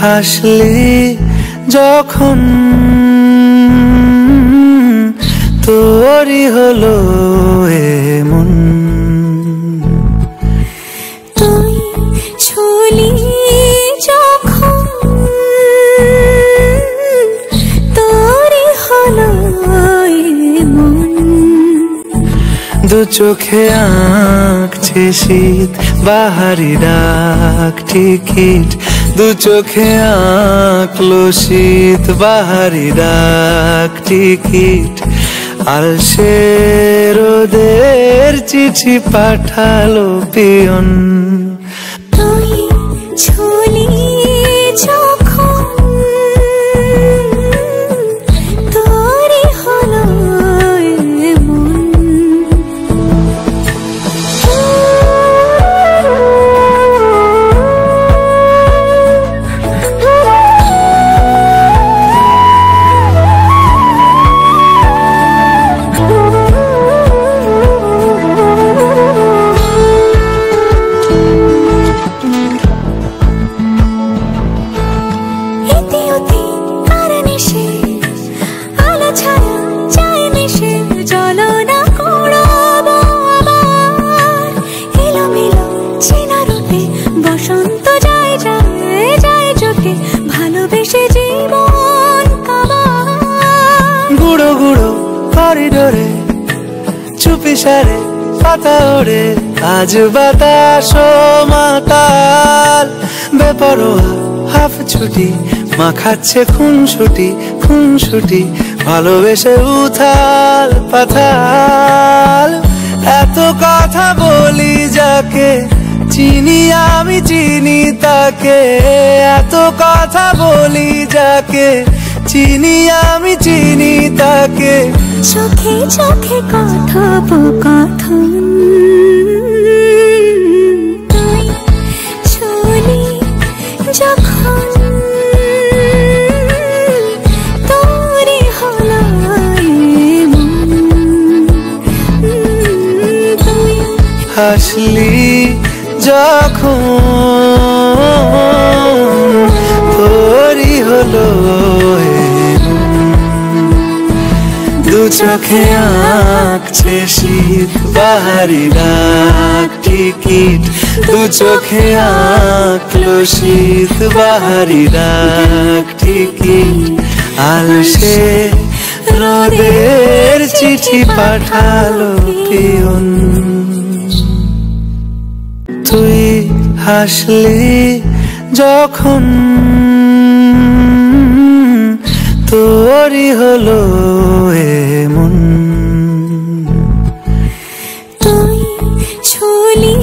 হাসলি যখন তোরই হলো এমন। তুই ছুলি যখন তোরই হলো এমন। দু চোখে আঁকছে শীত বাহারি ডাক টিকিট, দু চোখে আঁকলো শীত বাহারি ডাক টিকিট। আলসে রোদের চিঠি পাঠালো পিয়ন। তুই ছুলি যখন তোরই হলো এমন। বসন্ত যায় যায় যায় চোখে ভালোবেসে জীবন কাবার। গুঁড়ো গুঁড়ো করিডোরে চুপি সারে পাতা ওড়ে, আজ বাতাস মাতাল বেপরোয়া হাফ ছুটি। মাখাচ্ছে খুনসুটি খুনসুটি ভালোবেসে উথাল পাথাল। এত কথা বলি যাকে চিনি আমি চিনি তাকে, এত কথা বলি যাকে চিনি আমি চিনি তাকে। চোখে চোখে কথোপকথন তুই ছুলি যখন তোরই হলো এমন। তুই হাসলি যখন তোরই হলো দু চোখে আঁকছে শীত বাহারি ডাক টিকিট, দু চোখে আঁকলো শীত বাহারি ডাক টিকিট। আলসে রোদের চিঠি পাঠালো পিয়ন। তুই হাসলি যখন তোরই হলো এমন। তুই ছুলি